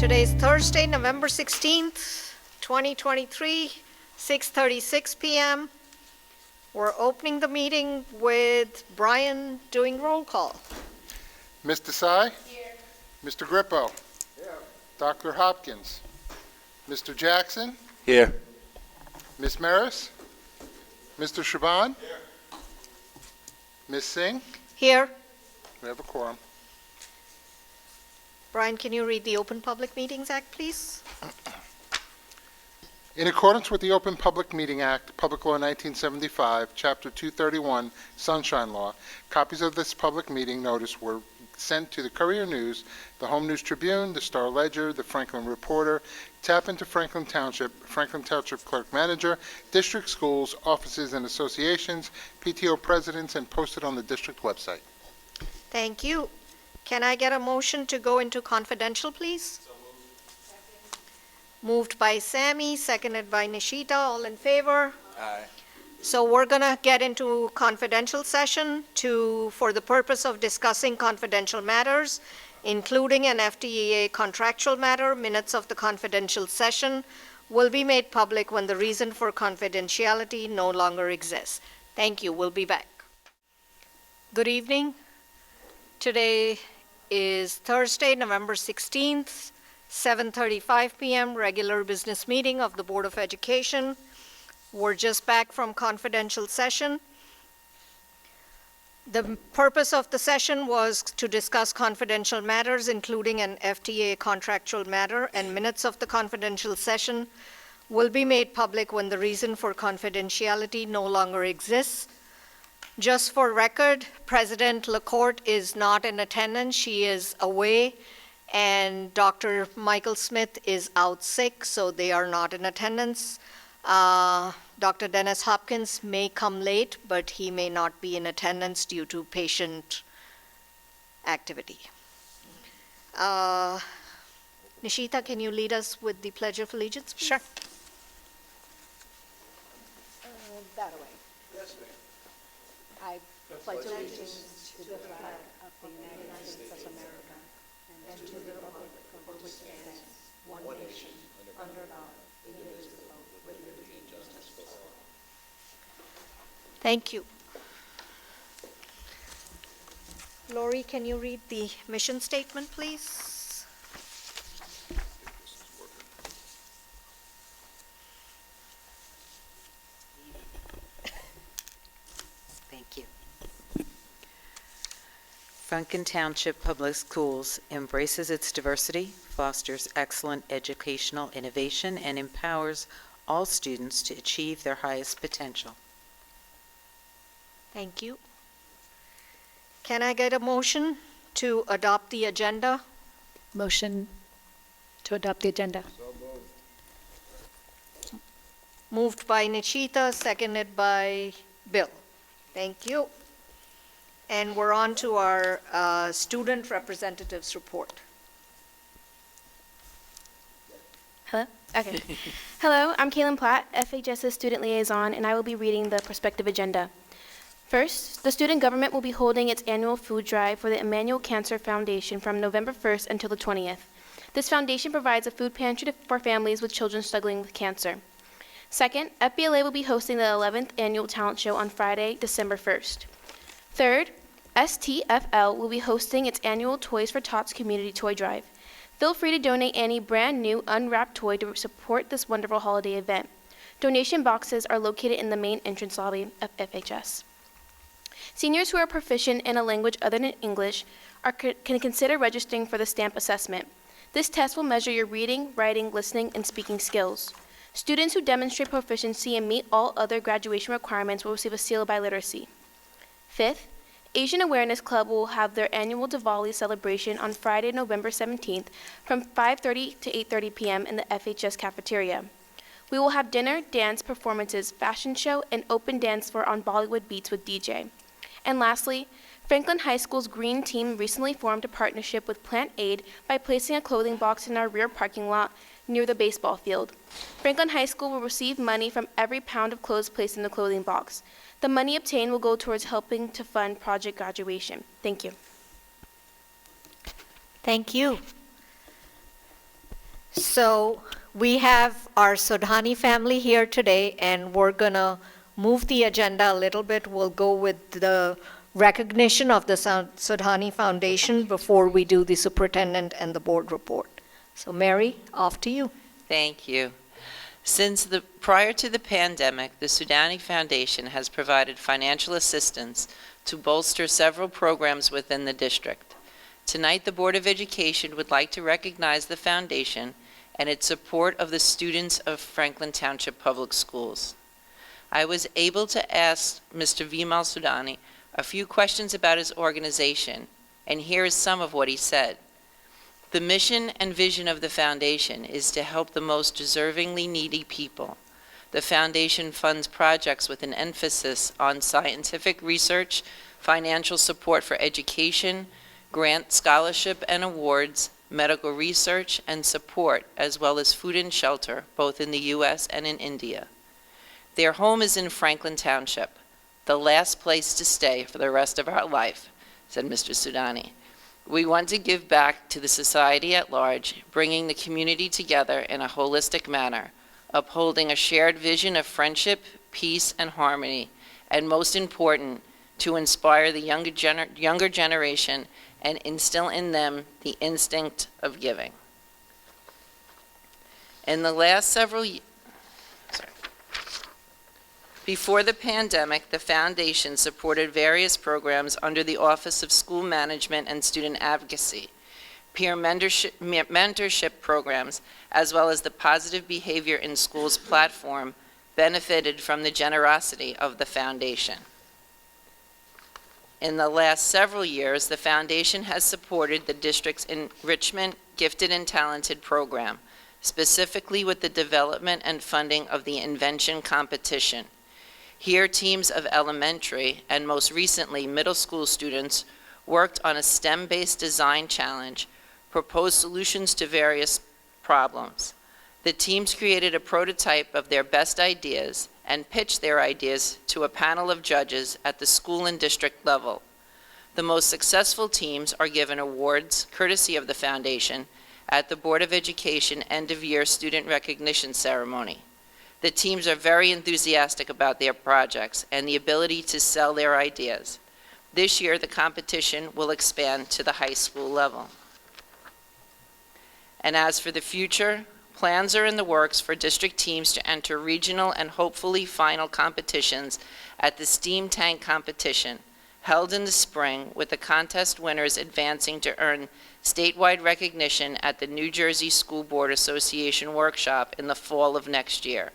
Today is Thursday, November 16th, 2023, 6:36 p.m. We're opening the meeting with Brian doing roll call. Ms. Desai? Here. Mr. Grippo? Here. Dr. Hopkins? Mr. Jackson? Here. Ms. Maris? Mr. Shaban? Here. Ms. Singh? Here. We have a quorum. Brian, can you read the Open Public Meetings Act, please? In accordance with the Open Public Meeting Act, Public Law 1975, Chapter 231, Sunshine Law, copies of this public meeting notice were sent to the Courier News, the Home News Tribune, the Star Ledger, the Franklin Reporter, Tap into Franklin Township Clerk Manager, district schools, offices and associations, PTO presidents, and posted on the district website. Thank you. Can I get a motion to go into confidential, please? So moved by Sammy, seconded by Nishita. All in favor? Aye. So we're going to get into confidential session for the purpose of discussing confidential matters, including an FTEA contractual matter. Minutes of the confidential session will be made public when the reason for confidentiality no longer exists. Thank you. We'll be back. Good evening. Today is Thursday, November 16th, 7:35 p.m., regular business meeting of the Board of Education. We're just back from confidential session. The purpose of the session was to discuss confidential matters, including an FTA contractual matter, and minutes of the confidential session will be made public when the reason for confidentiality no longer exists. Just for record, President LaCourte is not in attendance. She is away, and Dr. Michael Smith is out sick, so they are not in attendance. Dr. Dennis Hopkins may come late, but he may not be in attendance due to patient activity. Nishita, can you lead us with the Pledge of Allegiance, please? Sure. That way. Yes, ma'am. I pledge allegiance to the flag of the United States of America and to the republic for which it stands, one nation, under God, indivisible, with liberty and justice for all. Thank you. Lori, can you read the mission statement, please? Thank you. Franklin Township Public Schools embraces its diversity, fosters excellent educational innovation, and empowers all students to achieve their highest potential. Thank you. Can I get a motion to adopt the agenda? Motion to adopt the agenda. Moved by Nishita, seconded by Bill. Thank you. And we're on to our student representatives report. Hello? Okay. Hello, I'm Kaylin Platt, FHS's student liaison, and I will be reading the prospective agenda. First, the student government will be holding its annual food drive for the Emmanuel Cancer Foundation from November 1st until the 20th. This foundation provides a food pantry for families with children struggling with cancer. Second, FBLA will be hosting the 11th annual talent show on Friday, December 1st. Third, STFL will be hosting its annual Toys for Tots community toy drive. Feel free to donate any brand new unwrapped toy to support this wonderful holiday event. Donation boxes are located in the main entrance lobby of FHS. Seniors who are proficient in a language other than English can consider registering for the STAMP assessment. This test will measure your reading, writing, listening, and speaking skills. Students who demonstrate proficiency and meet all other graduation requirements will receive a seal of biliteracy. Fifth, Asian Awareness Club will have their annual Diwali celebration on Friday, November 17th from 5:30 to 8:30 p.m. in the FHS cafeteria. We will have dinner, dance performances, fashion show, and open dance floor on Bollywood beats with DJ. And lastly, Franklin High School's Green Team recently formed a partnership with Plant Aid by placing a clothing box in our rear parking lot near the baseball field. Franklin High School will receive money from every pound of clothes placed in the clothing box. The money obtained will go towards helping to fund project graduation. Thank you. Thank you. So we have our Sodhani family here today, and we're going to move the agenda a little bit. We'll go with the recognition of the Sodhani Foundation before we do the superintendent and the board report. So Mary, off to you. Thank you. Prior to the pandemic, the Sodhani Foundation has provided financial assistance to bolster several programs within the district. Tonight, the Board of Education would like to recognize the foundation and its support of the students of Franklin Township Public Schools. I was able to ask Mr. Vimal Sodhani a few questions about his organization, and here is some of what he said. The mission and vision of the foundation is to help the most deservingly needy people. The foundation funds projects with an emphasis on scientific research, financial support for education, grant scholarship and awards, medical research and support, as well as food and shelter, both in the U.S. and in India. Their home is in Franklin Township, the last place to stay for the rest of our life, said Mr. Sodhani. We want to give back to the society at large, bringing the community together in a holistic manner, upholding a shared vision of friendship, peace, and harmony, and most important, to inspire the younger generation and instill in them the instinct of giving. In the last several years, before the pandemic, the foundation supported various programs under the Office of School Management and Student Advocacy, peer mentorship programs, as well as the Positive Behavior in Schools platform benefited from the generosity of the foundation. In the last several years, the foundation has supported the district's Enrichment Gifted and Talented program, specifically with the development and funding of the Invention Competition. Here, teams of elementary and most recently middle school students worked on a STEM-based design challenge, proposed solutions to various problems. The teams created a prototype of their best ideas and pitched their ideas to a panel of judges at the school and district level. The most successful teams are given awards, courtesy of the foundation, at the Board of Education end-of-year student recognition ceremony. The teams are very enthusiastic about their projects and the ability to sell their ideas. This year, the competition will expand to the high school level. And as for the future, plans are in the works for district teams to enter regional and hopefully final competitions at the Steam Tank competition, held in the spring, with the contest winners advancing to earn statewide recognition at the New Jersey School Board Association workshop in the fall of next year.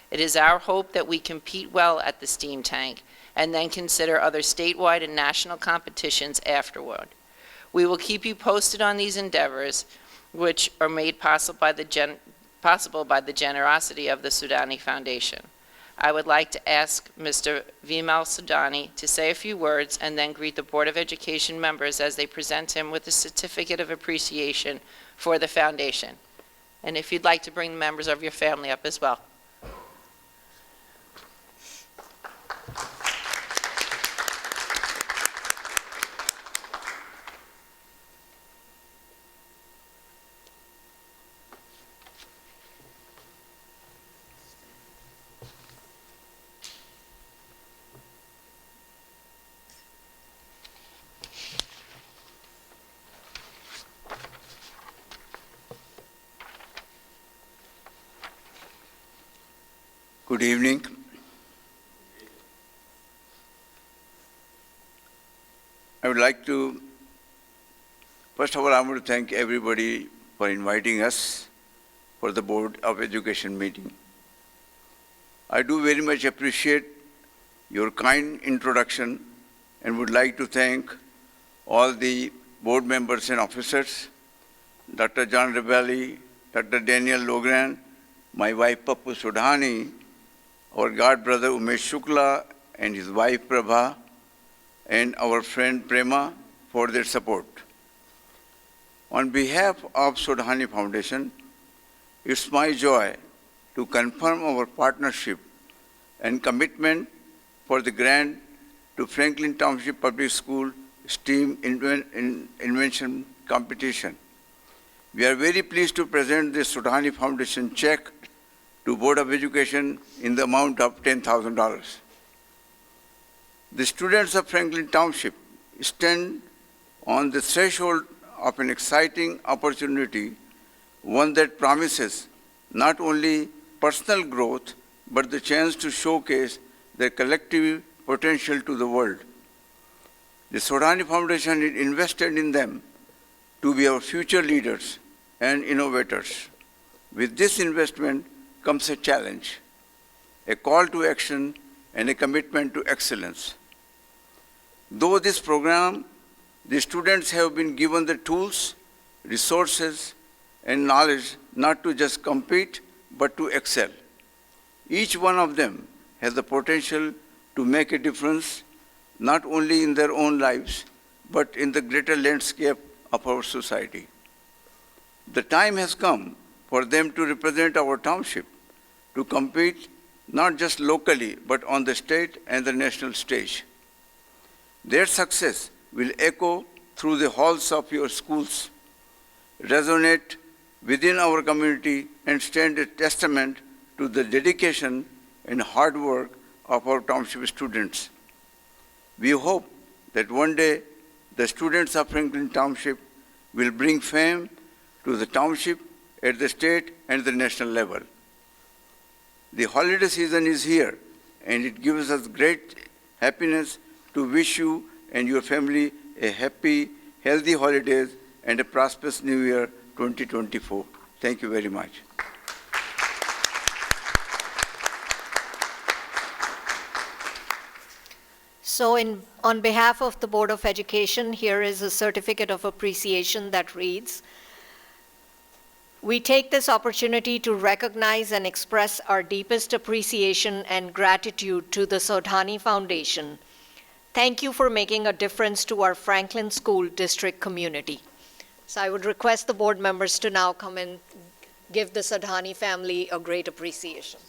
It is our hope that we compete well at the Steam Tank and then consider other statewide and national competitions afterward. We will keep you posted on these endeavors, which are made possible by the generosity of the Sodhani Foundation. I would like to ask Mr. Vimal Sodhani to say a few words and then greet the Board of Education members as they present him with a certificate of appreciation for the foundation. And if you'd like to bring the members of your family up as well. Good evening. I would like to, first of all, I want to thank everybody for inviting us for the Board of Education meeting. I do very much appreciate your kind introduction and would like to thank all the board members and officers, Dr. John Rebelli, Dr. Daniel Logran, my wife Pappu Sodhani, our god brother Umesh Shukla and his wife Prabha, and our friend Prema for their support. On behalf of Sodhani Foundation, it's my joy to confirm our partnership and commitment for the grant to Franklin Township Public School STEAM Invention Competition. We are very pleased to present the Sodhani Foundation check to Board of Education in the amount of $10,000. The students of Franklin Township stand on the threshold of an exciting opportunity, one that promises not only personal growth, but the chance to showcase their collective potential to the world. The Sodhani Foundation is invested in them to be our future leaders and innovators. With this investment comes a challenge, a call to action, and a commitment to excellence. Though this program, the students have been given the tools, resources, and knowledge not to just compete, but to excel. Each one of them has the potential to make a difference, not only in their own lives, but in the greater landscape of our society. The time has come for them to represent our township, to compete not just locally, but on the state and the national stage. Their success will echo through the halls of your schools, resonate within our community, and stand a testament to the dedication and hard work of our township students. We hope that one day the students of Franklin Township will bring fame to the township at the state and the national level. The holiday season is here, and it gives us great happiness to wish you and your family a happy, healthy holidays and a prosperous New Year 2024. Thank you very much. So on behalf of the Board of Education, here is a certificate of appreciation that reads, "We take this opportunity to recognize and express our deepest appreciation and gratitude to the Sodhani Foundation. Thank you for making a difference to our Franklin School District community." So I would request the board members to now come and give the Sodhani family a great appreciation.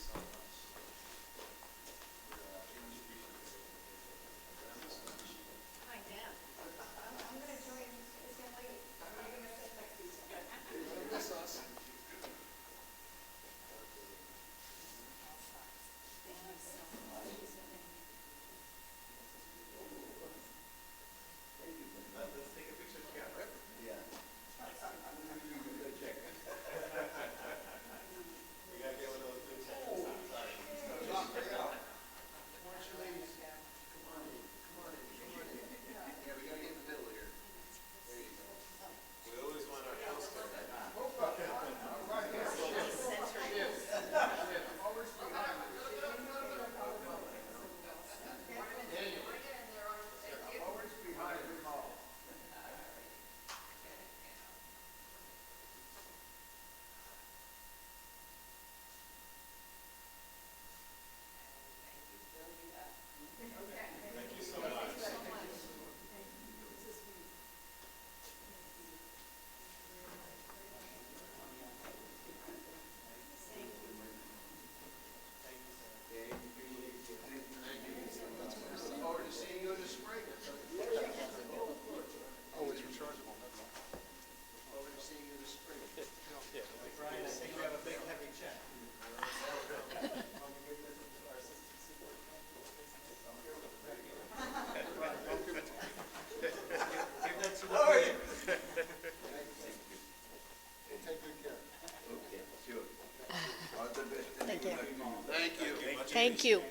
Thank you.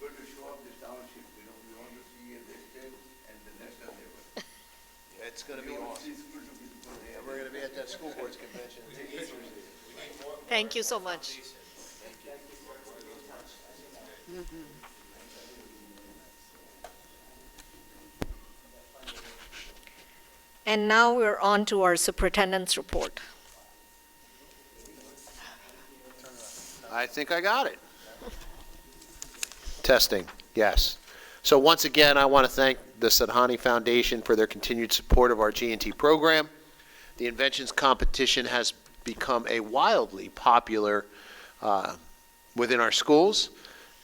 We're going to show off this township. We want to see at the state and the national level. It's going to be awesome. And we're going to be at that school boards convention. Thank you so much. And now we're on to our superintendent's report. I think I got it. Testing, yes. So once again, I want to thank the Sodhani Foundation for their continued support of our G&T program. The inventions competition has become a wildly popular within our schools,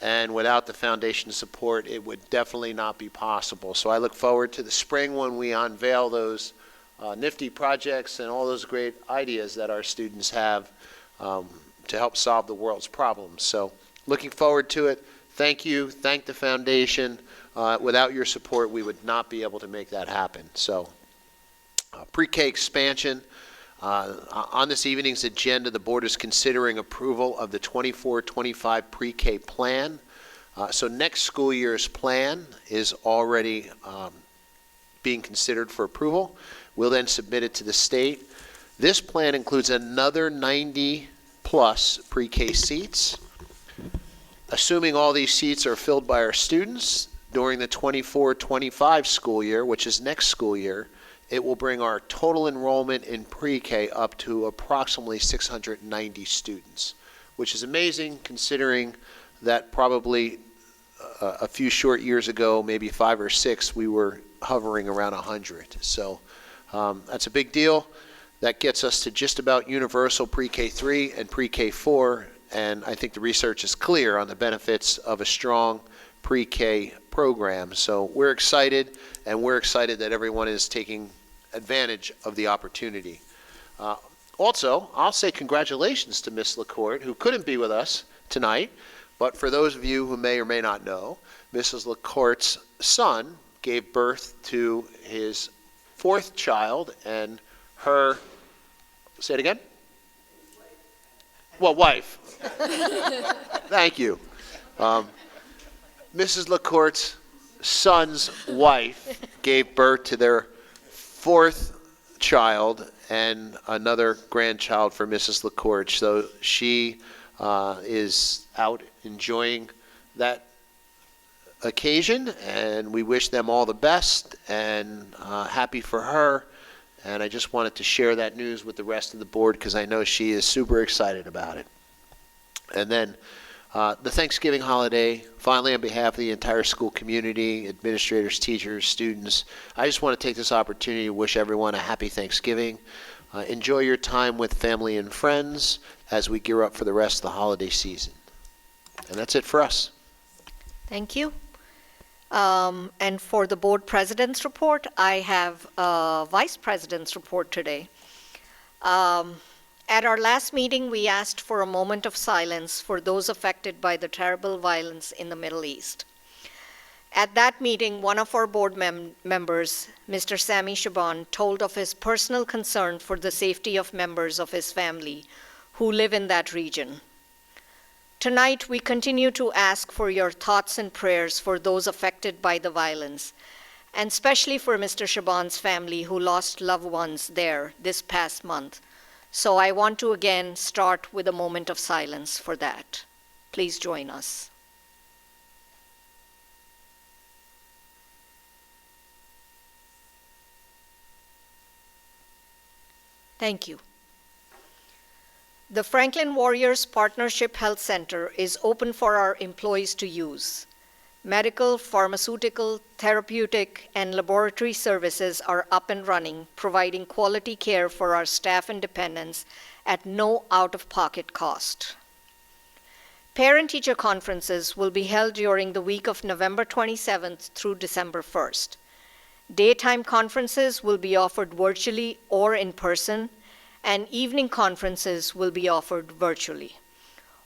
and without the foundation's support, it would definitely not be possible. So I look forward to the spring when we unveil those nifty projects and all those great ideas that our students have to help solve the world's problems. So looking forward to it. Thank you. Thank the foundation. Without your support, we would not be able to make that happen. So pre-K expansion. On this evening's agenda, the board is considering approval of the 24-25 pre-K plan. So next school year's plan is already being considered for approval. We'll then submit it to the state. This plan includes another 90-plus pre-K seats. Assuming all these seats are filled by our students during the 24-25 school year, which is next school year, it will bring our total enrollment in pre-K up to approximately 690 students, which is amazing considering that probably a few short years ago, maybe 5 or 6, we were hovering around 100. So that's a big deal. That gets us to just about universal pre-K 3 and pre-K 4, and I think the research is clear on the benefits of a strong pre-K program. So we're excited, and we're excited that everyone is taking advantage of the opportunity. Also, I'll say congratulations to Ms. LaCourte, who couldn't be with us tonight, but for those of you who may or may not know, Mrs. LaCourte's son gave birth to his 4th child, and her, say it again? Well, wife. Thank you. Mrs. LaCourte's son's wife gave birth to their 4th child and another grandchild for Mrs. LaCourte. So she is out enjoying that occasion, and we wish them all the best and happy for her. And I just wanted to share that news with the rest of the board because I know she is super excited about it. And then the Thanksgiving holiday, finally on behalf of the entire school community, administrators, teachers, students, I just want to take this opportunity to wish everyone a happy Thanksgiving. Enjoy your time with family and friends as we gear up for the rest of the holiday season. And that's it for us. Thank you. And for the board president's report, I have a vice president's report today. At our last meeting, we asked for a moment of silence for those affected by the terrible violence in the Middle East. At that meeting, one of our board members, Mr. Sami Shaban, told of his personal concern for the safety of members of his family who live in that region. Tonight, we continue to ask for your thoughts and prayers for those affected by the violence, and especially for Mr. Shaban's family who lost loved ones there this past month. So I want to again start with a moment of silence for that. Please join us. Thank you. The Franklin Warriors Partnership Health Center is open for our employees to use. Medical, pharmaceutical, therapeutic, and laboratory services are up and running, providing quality care for our staff and dependents at no out-of-pocket cost. Parent-teacher conferences will be held during the week of November 27th through December 1st. Daytime conferences will be offered virtually or in person, and evening conferences will be offered virtually.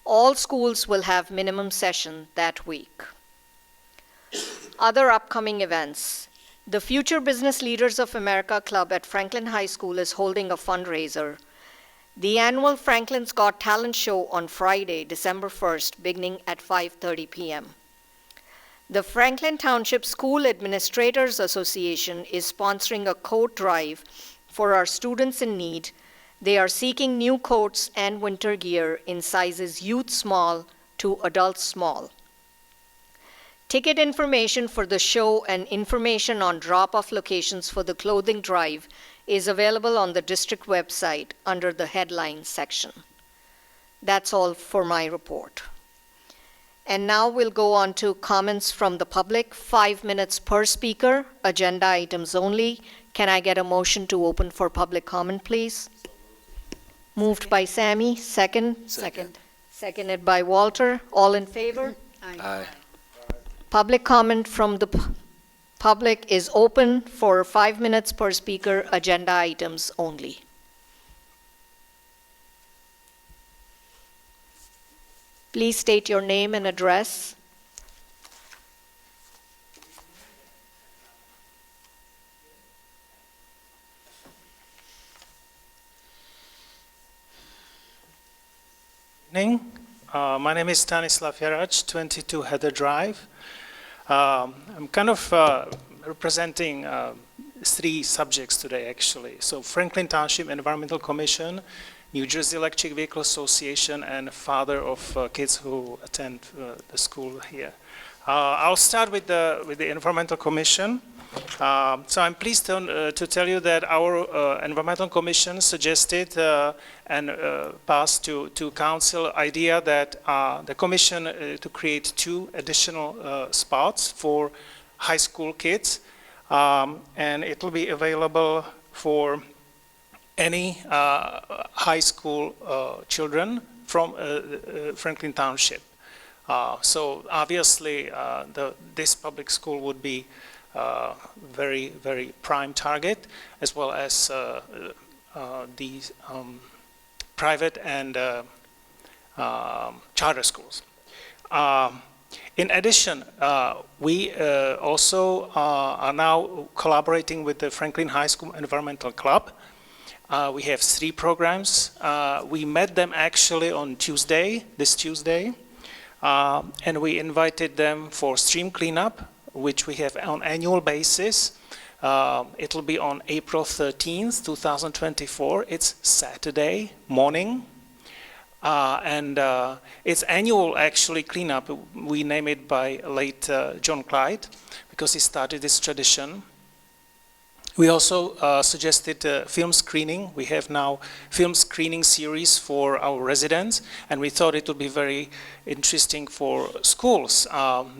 All schools will have minimum session that week. Other upcoming events. The Future Business Leaders of America Club at Franklin High School is holding a fundraiser. The annual Franklin's Got Talent show on Friday, December 1st, beginning at 5:30 p.m. The Franklin Township School Administrators Association is sponsoring a coat drive for our students in need. They are seeking new coats and winter gear in sizes youth small to adult small. Ticket information for the show and information on drop-off locations for the clothing drive is available on the district website under the headline section. That's all for my report. And now we'll go on to comments from the public, 5 minutes per speaker, agenda items only. Can I get a motion to open for public comment, please? Moved by Sammy, second. Seconded by Walter. All in favor? Aye. Public comment from the Public is open for 5 minutes per speaker, agenda items only. Please state your name and address. Evening. My name is Stanislav Jaracz, 22 Heather Drive. I'm kind of representing 3 subjects today, actually. So Franklin Township Environmental Commission, New Jersey Electric Vehicle Association, and father of kids who attend the school here. I'll start with the Environmental Commission. So I'm pleased to tell you that our Environmental Commission suggested and passed to Council idea that the Commission to create 2 additional spots for high school kids, and it will be available for any high school children from Franklin Township. So obviously this public school would be very, very prime target, as well as these private and charter schools. In addition, we also are now collaborating with the Franklin High School Environmental Club. We have 3 programs. We met them actually on this Tuesday, and we invited them for stream cleanup, which we have on annual basis. It will be on April 13th, 2024. It's Saturday morning. And it's annual, actually, cleanup. We name it by late John Clyde, because he started this tradition. We also suggested film screening. We have now film screening series for our residents, and we thought it would be very interesting for schools.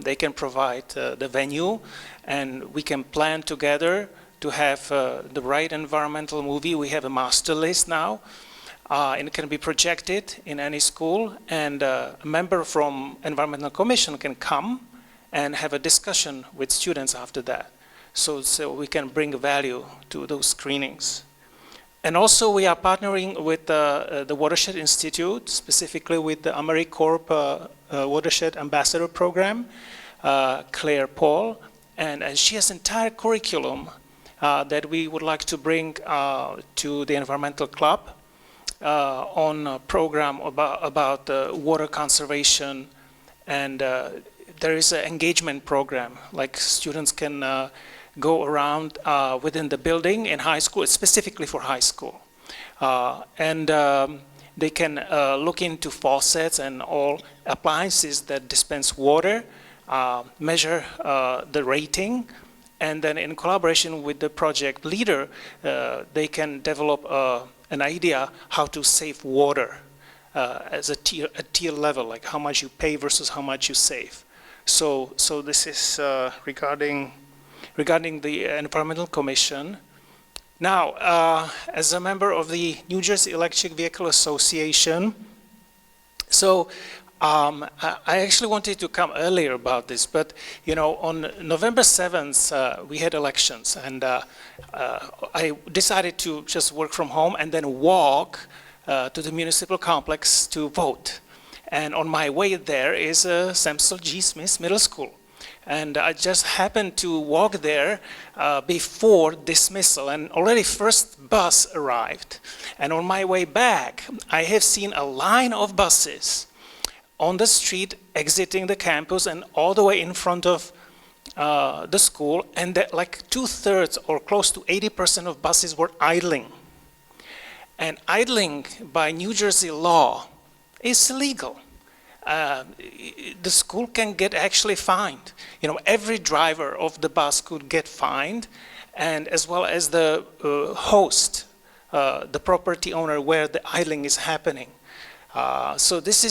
They can provide the venue, and we can plan together to have the right environmental movie. We have a master list now, and it can be projected in any school, and a member from Environmental Commission can come and have a discussion with students after that. So we can bring value to those screenings. And also we are partnering with the Watershed Institute, specifically with the AmeriCorps Watershed Ambassador Program, Claire Paul, and she has an entire curriculum that we would like to bring to the Environmental Club on a program about water conservation, and there is an engagement program, like students can go around within the building in high school, specifically for high school. And they can look into faucets and all appliances that dispense water, measure the rating, and then in collaboration with the project leader, they can develop an idea how to save water as a tier level, like how much you pay versus how much you save. So this is regarding the Environmental Commission. Now, as a member of the New Jersey Electric Vehicle Association, so I actually wanted to come earlier about this, but you know, on November 7th, we had elections, and I decided to just work from home and then walk to the municipal complex to vote. And on my way there is Samuel G. Smith Middle School. And I just happened to walk there before dismissal, and already first bus arrived. And on my way back, I have seen a line of buses on the street exiting the campus and all the way in front of the school, and that like 2/3 or close to 80% of buses were idling. And idling by New Jersey law is illegal. The school can get actually fined. You know, every driver of the bus could get fined, and as well as the host, the property owner where the idling is happening. So this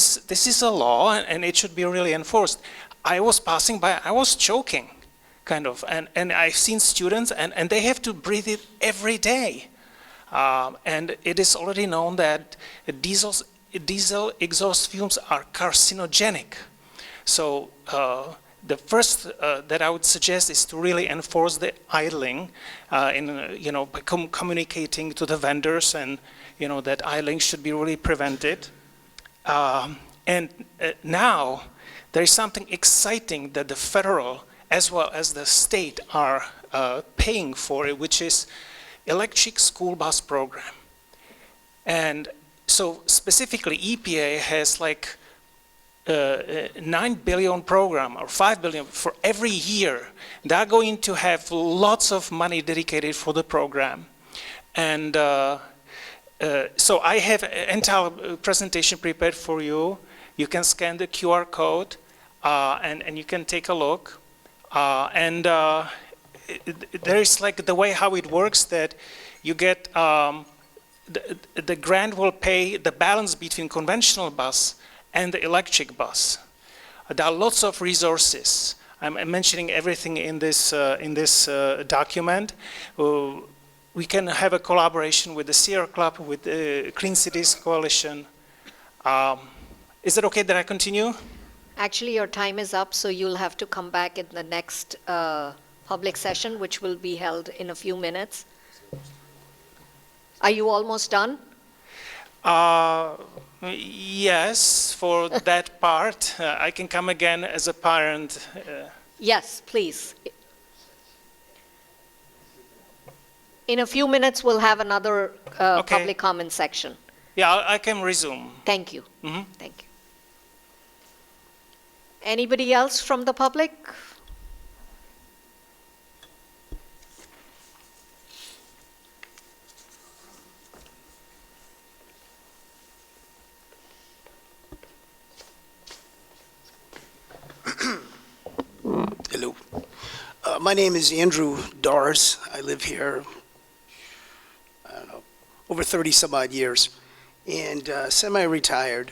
is a law, and it should be really enforced. I was passing by, I was choking, kind of, and I've seen students, and they have to breathe it every day. And it is already known that diesel exhaust fumes are carcinogenic. So the first that I would suggest is to really enforce the idling by communicating to the vendors, and that idling should be really prevented. And now there is something exciting that the federal as well as the state are paying for it, which is electric school bus program. And so specifically EPA has like 9 billion program or 5 billion for every year. They're going to have lots of money dedicated for the program. And so I have an entire presentation prepared for you. You can scan the QR code and you can take a look. There is like the way how it works that you get the grant will pay the balance between conventional bus and the electric bus. There are lots of resources. I'm mentioning everything in this document. We can have a collaboration with the Sierra Club, with the Clean Cities Coalition. Is it okay that I continue? Actually, your time is up, so you'll have to come back in the next public session, which will be held in a few minutes. Are you almost done? Yes, for that part. I can come again as a parent. Yes, please. In a few minutes, we'll have another Okay. public comment section. Yeah, I can resume. Thank you. Mhm. Thank you. Anybody else from the public? Hello. My name is Andrew Doris. I live here, I don't know, over 30 some odd years, and semi-retired.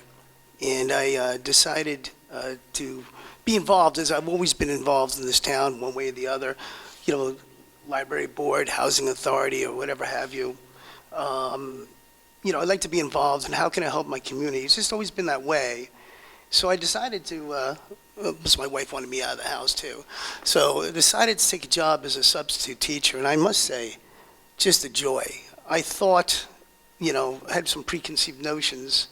And I decided to be involved, as I've always been involved in this town, one way or the other. Library board, housing authority, or whatever have you. I'd like to be involved, and how can I help my community? It's just always been that way. So I decided to, because my wife wanted me out of the house too. So I decided to take a job as a substitute teacher, and I must say, just a joy. I thought, I had some preconceived notions,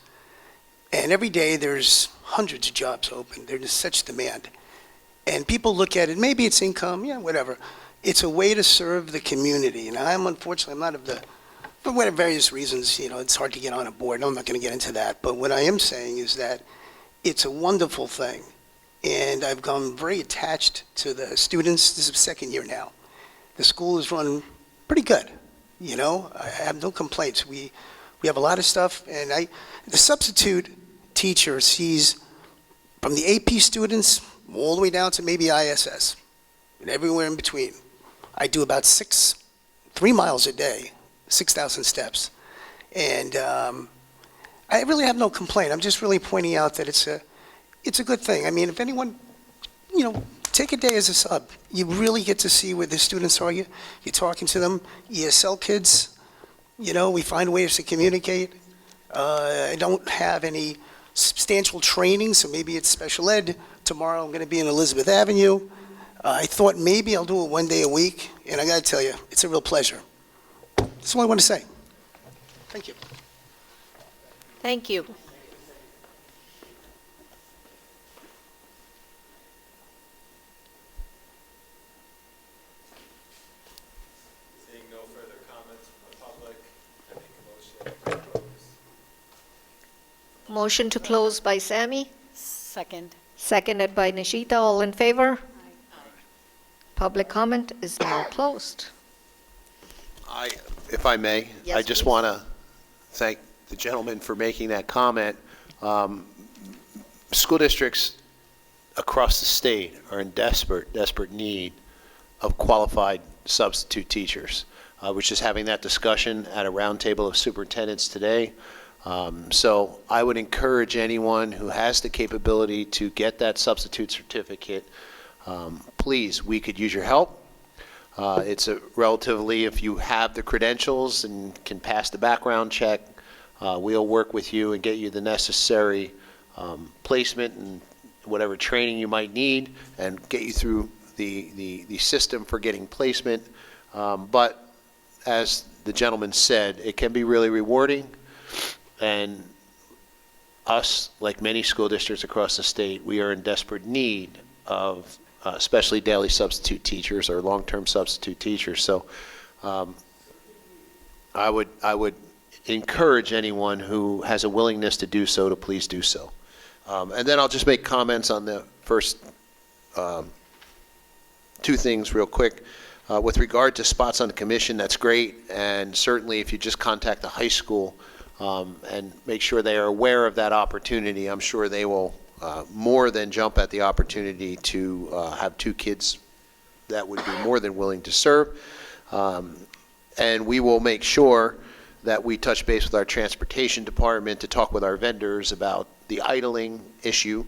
and every day there's hundreds of jobs open. There's such demand. And people look at it, maybe it's income, whatever. It's a way to serve the community. And unfortunately, I'm not of the, for whatever various reasons, it's hard to get on a board. I'm not going to get into that. But what I am saying is that it's a wonderful thing. And I've gone very attached to the students. This is the second year now. The school is run pretty good. I have no complaints. We have a lot of stuff. And the substitute teacher sees from the AP students all the way down to maybe ISS and everywhere in between. I do about 3 miles a day, 6,000 steps. And I really have no complaint. I'm just really pointing out that it's a good thing. I mean, if anyone, take a day as a sub. You really get to see where the students are. You're talking to them. ESL kids, we find ways to communicate. I don't have any substantial training, so maybe it's special ed. Tomorrow I'm going to be in Elizabeth Avenue. I thought maybe I'll do it one day a week, and I got to tell you, it's a real pleasure. That's all I want to say. Thank you. Thank you. Seeing no further comments from the public, I make a motion to close. Motion to close by Sammy, Second. seconded by Nishita. All in favor? Public comment is now closed. If I may, Yes, I just please. want to thank the gentleman for making that comment. School districts across the state are in desperate need of qualified substitute teachers. We're just having that discussion at a roundtable of superintendents today. So I would encourage anyone who has the capability to get that substitute certificate, please, we could use your help. It's a relatively, if you have the credentials and can pass the background check, we'll work with you and get you the necessary placement whatever training you might need and get you through the system for getting placement. But as the gentleman said, it can be really rewarding, and us, like many school districts across the state, we are in desperate need of especially daily substitute teachers or long-term substitute teachers. So I would encourage anyone who has a willingness to do so to please do so. And then I'll just make comments on the first two things real quick. With regard to spots on the commission, that's great, and certainly if you just contact the high school and make sure they are aware of that opportunity, I'm sure they will more than jump at the opportunity to have two kids that would be more than willing to serve. And we will make sure that we touch base with our transportation department to talk with our vendors about the idling issue.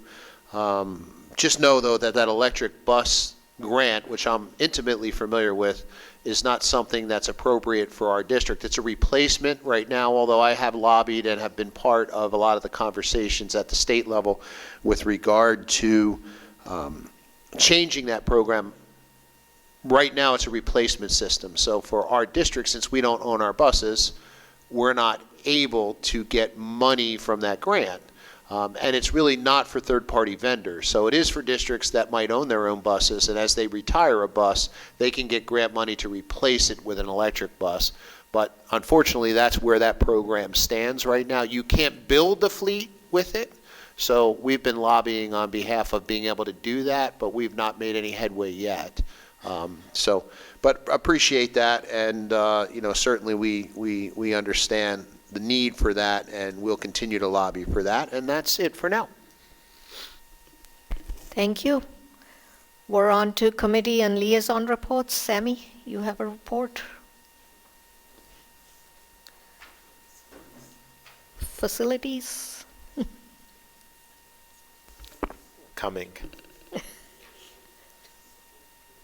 Just know, though, that that electric bus grant, which I'm intimately familiar with, is not something that's appropriate for our district. It's a replacement right now, although I have lobbied and have been part of a lot of the conversations at the state level with regard to changing that program. Right now, it's a replacement system. So for our district, since we don't own our buses, we're not able to get money from that grant. And it's really not for third-party vendors. So it is for districts that might own their own buses, and as they retire a bus, they can get grant money to replace it with an electric bus. But unfortunately, that's where that program stands right now. You can't build the fleet with it. So we've been lobbying on behalf of being able to do that, but we've not made any headway yet. But appreciate that, and certainly we understand the need for that, and we'll continue to lobby for that, and that's it for now. Thank you. We're on to committee and liaison reports. Sammy, you have a report. Facilities. Coming.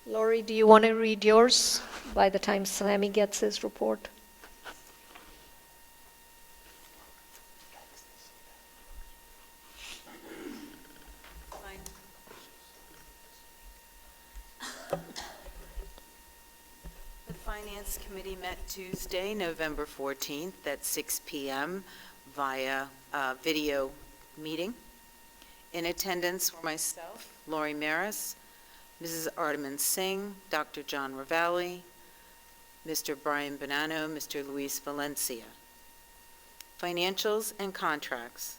Lori, do you want to read yours by the time Sammy gets his report? The Finance Committee met Tuesday, November 14th at 6 p.m. via video meeting. In attendance were myself, Lori Maris, Mrs. Arteman Singh, Dr. John Ravalli, Mr. Brian Bonanno, Mr. Luis Valencia. Financials and contracts.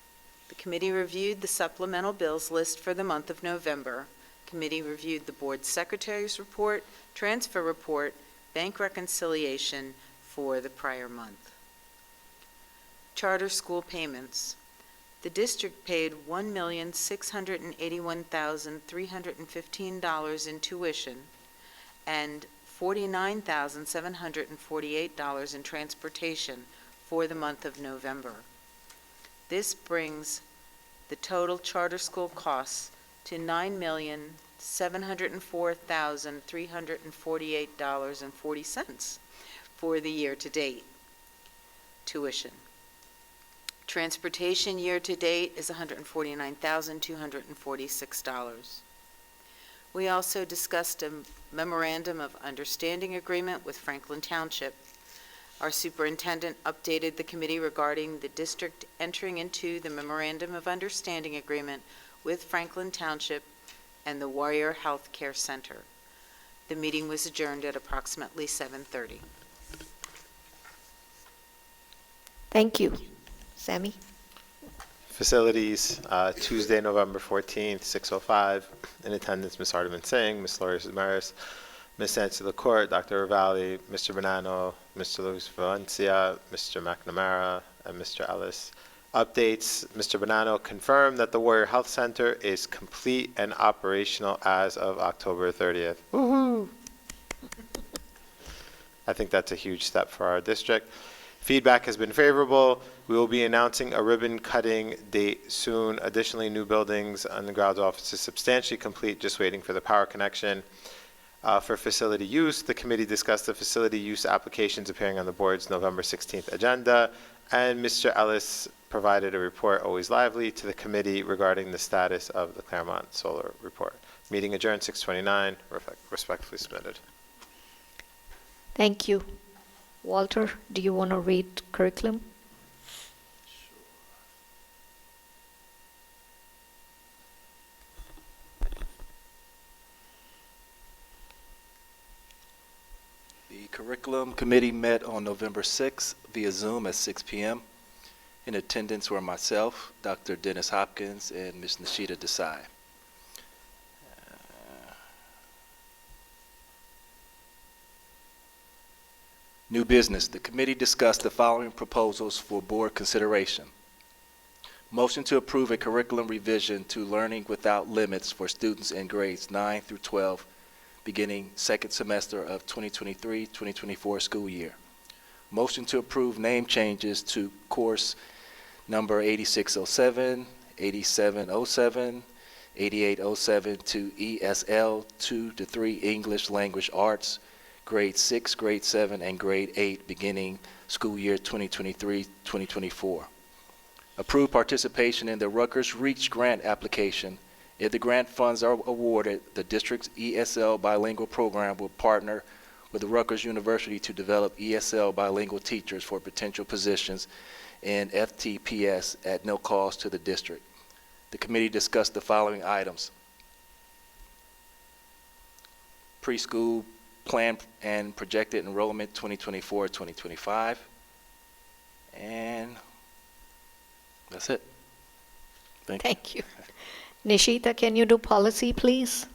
The committee reviewed the supplemental bills list for the month of November. Committee reviewed the board secretary's report, transfer report, bank reconciliation for the prior month. Charter school payments. The district paid $1,681,315 in tuition and $49,748 in transportation for the month of November. This brings the total charter school costs to $9,704,348.40 for the year-to-date tuition. Transportation year-to-date is $149,246. We also discussed a memorandum of understanding agreement with Franklin Township. Our superintendent updated the committee regarding the district entering into the memorandum of understanding agreement with Franklin Township and the Warrior Health Care Center. The meeting was adjourned at approximately 7:30. Thank you. Sammy? Facilities, Tuesday, November 14th, 6:05. In attendance, Ms. Arteman Singh, Ms. Lori Maris, Ms. Nancy LaCourte, Dr. Ravalli, Mr. Bonanno, Mr. Luis Valencia, Mr. McNamara, and Mr. Ellis. Updates, Mr. Bonanno confirmed that the Warrior Health Center is complete and operational as of October 30th. Woohoo! I think that's a huge step for our district. Feedback has been favorable. We will be announcing a ribbon cutting date soon. Additionally, new buildings on the grounds office is substantially complete, just waiting for the power connection. For facility use, the committee discussed the facility use applications appearing on the board's November 16th agenda And Mr. Ellis provided a report, always lively, to the committee regarding the status of the Claremont Solar Report. Meeting adjourned 6:29, respectfully submitted. Thank you. Walter, do you want to read curriculum? The Curriculum Committee met on November 6th via Zoom at 6 p.m. In attendance were myself, Dr. Dennis Hopkins, and Ms. Nishita Desai. New business. The committee discussed the following proposals for board consideration. Motion to approve a curriculum revision to Learning Without Limits for students in grades 9 through 12, beginning second semester of 2023-2024 school year. Motion to approve name changes to course number 8607, 8707, 8807 to ESL 2-3 English Language Arts, grade 6, grade 7, and grade 8, beginning school year 2023-2024. Approve participation in the Rutgers Reach grant application. If the grant funds are awarded, the district's ESL bilingual program will partner with Rutgers University to develop ESL bilingual teachers for potential positions in FTPS at no cost to the district. The committee discussed the following items. Preschool plan and projected enrollment 2024-2025. And that's it. Thank you. Thank you. Nishita, can you do policy, please?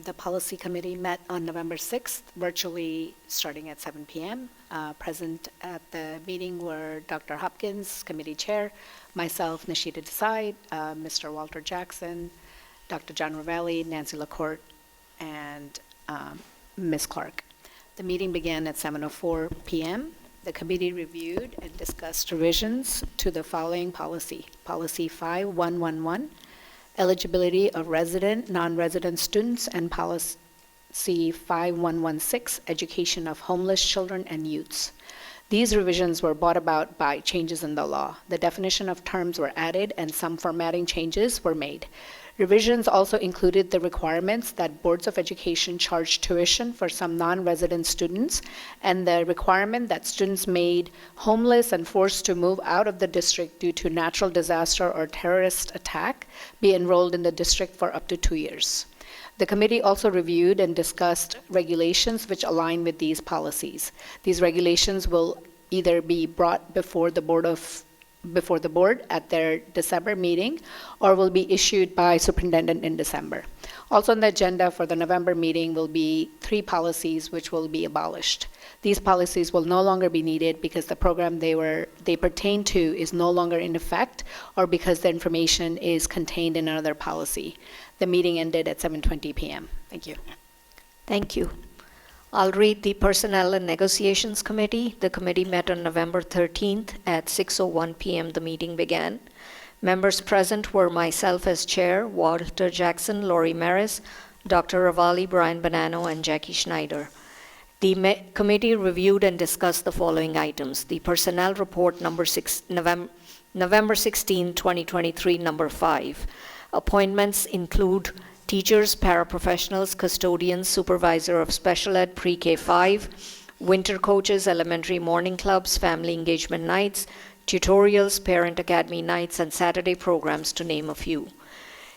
The Policy Committee met on November 6th, virtually starting at 7 p.m. Present at the meeting were Dr. Hopkins, Committee Chair, myself, Nishita Desai, Mr. Walter Jackson, Dr. John Ravelli, Nancy LaCourte, and Ms. Clark. The meeting began at 7:04 p.m. The committee reviewed and discussed revisions to the following policy. Policy 5111, eligibility of resident, non-resident students, and policy 5116, education of homeless children and youths. These revisions were brought about by changes in the law. The definition of terms were added and some formatting changes were made. Revisions also included the requirements that boards of education charge tuition for some non-resident students, and the requirement that students made homeless and forced to move out of the district due to natural disaster or terrorist attack be enrolled in the district for up to 2 years. The committee also reviewed and discussed regulations which align with these policies. These regulations will either be brought before the board at their December meeting, or will be issued by superintendent in December. Also on the agenda for the November meeting will be 3 policies which will be abolished. These policies will no longer be needed because the program they pertain to is no longer in effect, or because the information is contained in another policy. The meeting ended at 7:20 p.m. Thank you. Thank you. I'll read the Personnel and Negotiations Committee. The committee met on November 13th at 6:01 p.m. The meeting began. Members present were myself as chair, Walter Jackson, Lori Maris, Dr. Ravalli, Brian Bonanno, and Jackie Schneider. The committee reviewed and discussed the following items. The Personnel Report November 16, 2023, number 5. Appointments include teachers, paraprofessionals, custodians, supervisor of special ed, pre-K 5, winter coaches, elementary morning clubs, family engagement nights, tutorials, parent academy nights, and Saturday programs, to name a few.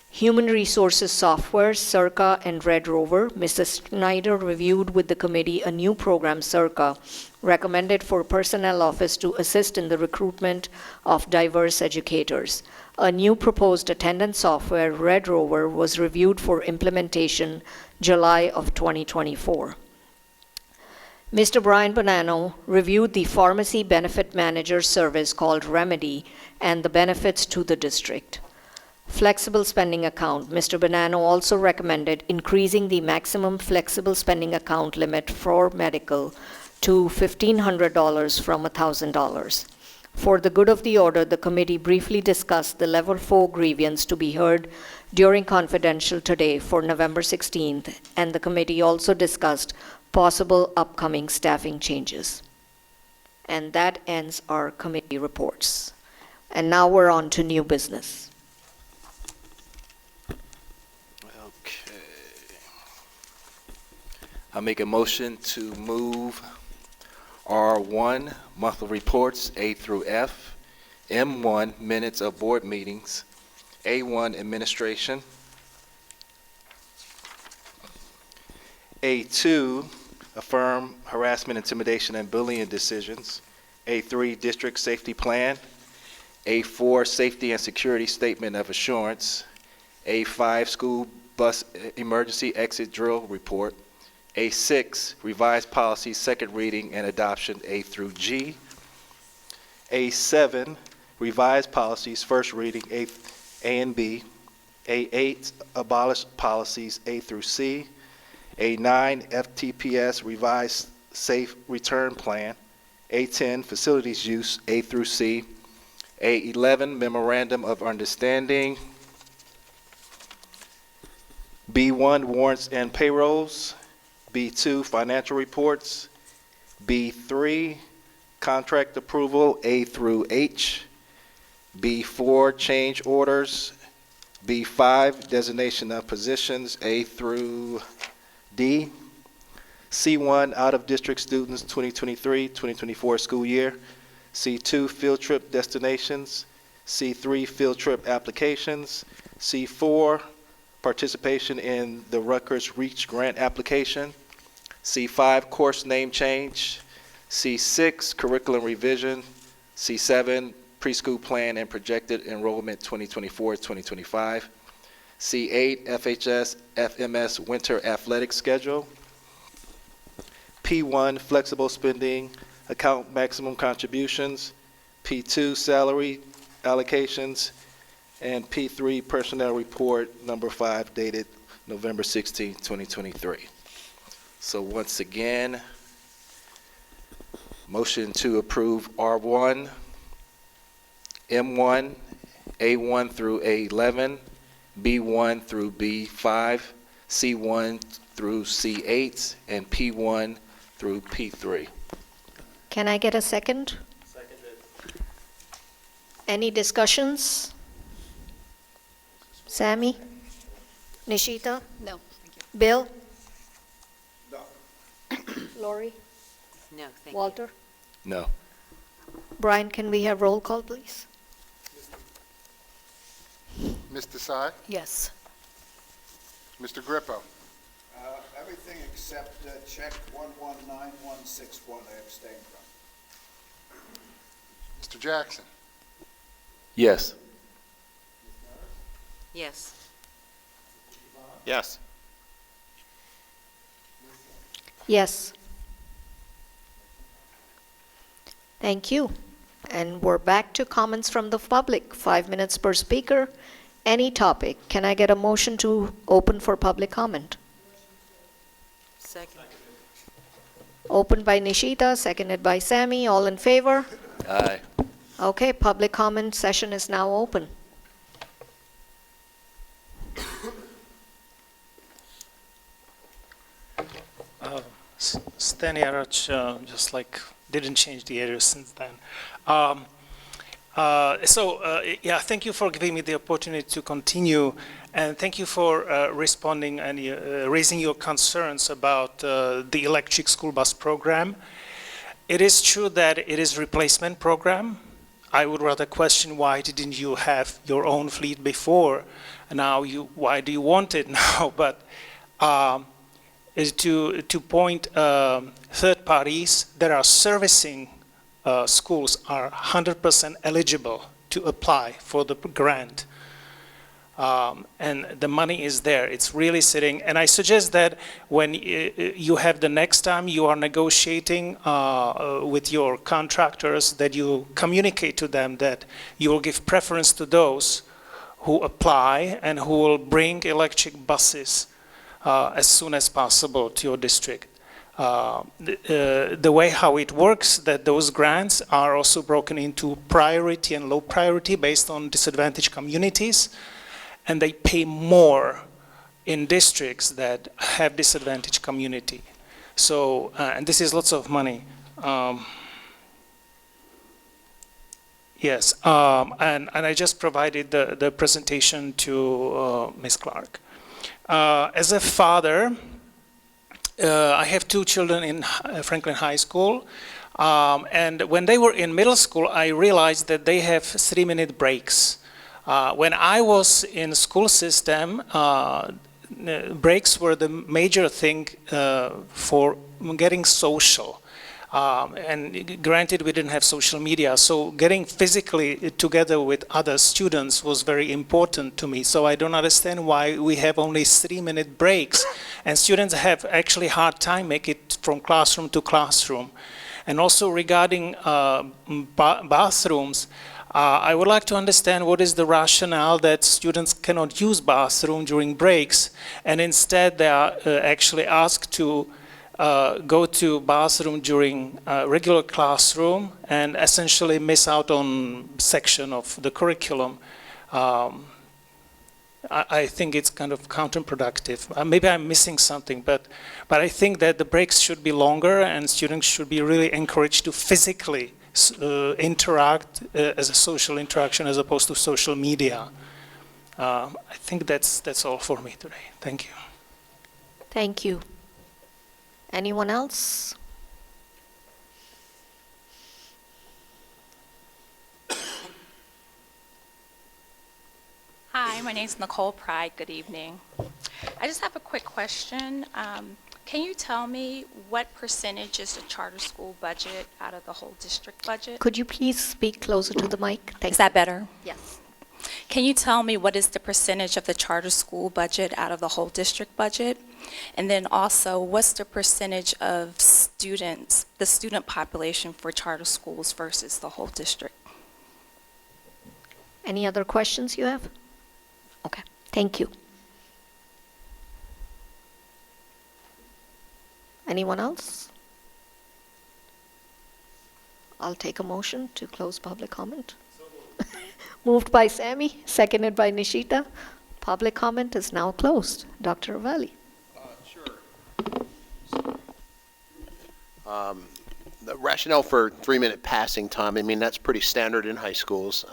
Human Resources Software, Circa, and Red Rover. Mrs. Schneider reviewed with the committee a new program, Circa, recommended for Personnel Office to assist in the recruitment of diverse educators. A new proposed attendance software, Red Rover, was reviewed for implementation July of 2024. Mr. Brian Bonanno reviewed the pharmacy benefit manager service called Remedy and the benefits to the district. Flexible spending account. Mr. Bonanno also recommended increasing the maximum flexible spending account limit for medical to $1,500 from $1,000. For the good of the order, the committee briefly discussed the Level 4 grievance to be heard during confidential today for November 16th, and the committee also discussed possible upcoming staffing changes. And that ends our committee reports. And now we're on to new business. Okay. I make a motion to move R1, monthly reports, A through F, M1, minutes of board meetings, A1, administration, A2, affirm harassment, intimidation, and bullying decisions, A3, district safety plan, A4, safety and security statement of assurance, A5, school bus emergency exit drill report, A6, revised policies, second reading and adoption, A through G, A7, revised policies, first reading, A and B, A8, abolished policies, A through C, A9, FTPS, revised safe return plan, A10, facilities use, A through C, A11, memorandum of understanding, B1, warrants and payrolls, B2, financial reports, B3, contract approval, A through H, B4, change orders, B5, designation of positions, A through D, C1, out-of-district students 2023-2024 school year, C2, field trip destinations, C3, field trip applications, C4, participation in the Rutgers Reach grant application, C5, course name change, C6, curriculum revision, C7, preschool plan and projected enrollment 2024-2025, C8, FHS, FMS winter athletic schedule, P1, flexible spending, account maximum contributions, P2, salary allocations, and P3, personnel report number 5 dated November 16, 2023. So once again, motion to approve R1, M1, A1 through A11, B1 through B5, C1 through C8, and P1 through P3. Can I get a second? Seconded. Any discussions? Sammy? Nishita? No, thank you. Bill? No. Lori? No, thank you. Walter? No. Brian, can we have roll call, please? Ms. Desai? Yes. Mr. Grippo? Everything except check 119161 I abstain from. Mr. Jackson? Yes. Yes. Yes. Yes. Thank you. And we're back to comments from the public. 5 minutes per speaker. Any topic. Can I get a motion to open for public comment? Second. Opened by Nishita, seconded by Sammy. All in favor? Aye. Okay, public comment session is now open. Stan Yarach, just like didn't change the area since then. Yeah, thank you for giving me the opportunity to continue, and thank you for responding and raising your concerns about the electric school bus program. It is true that it is replacement program. I would rather question why didn't you have your own fleet before? Now why do you want it now? But is to point third parties that are servicing schools are 100% eligible to apply for the grant. And the money is there. It's really sitting. And I suggest that when you have the next time you are negotiating with your contractors, that you communicate to them that you will give preference to those who apply and who will bring electric buses as soon as possible to your district. the way how it works, that those grants are also broken into priority and low priority based on disadvantaged communities, and they pay more in districts that have disadvantaged community. So, and this is lots of money. Yes, and I just provided the presentation to Ms. Clark. As a father, I have 2 children in Franklin High School, and when they were in middle school, I realized that they have 3-minute breaks. When I was in school system, breaks were the major thing for getting social. And granted, we didn't have social media, so getting physically together with other students was very important to me. So I don't understand why we have only 3-minute breaks, and students have actually hard time make it from classroom to classroom. And also regarding bathrooms, I would like to understand what is the rationale that students cannot use bathroom during breaks, and instead they are actually asked to go to bathroom during regular classroom and essentially miss out on section of the curriculum. I think it's kind of counterproductive. Maybe I'm missing something, but I think that the breaks should be longer and students should be really encouraged to physically interact as a social interaction as opposed to social media. I think that's all for me today. Thank you. Thank you. Anyone else? Hi, my name is Nicole Pride. Good evening. I just have a quick question. Can you tell me what percentage is the charter school budget out of the whole district budget? Could you please speak closer to the mic? Thank Is that better? Yes. Can you tell me what is the percentage of the charter school budget out of the whole district budget? And then also, what's the percentage of students, the student population for charter schools versus the whole district? Any other questions you have? Okay, thank you. Anyone else? I'll take a motion to close public comment. Moved by Sammy, seconded by Nishita. Public comment is now closed. Dr. Ravalli. The rationale for 3-minute passing time, I mean, that's pretty standard in high schools.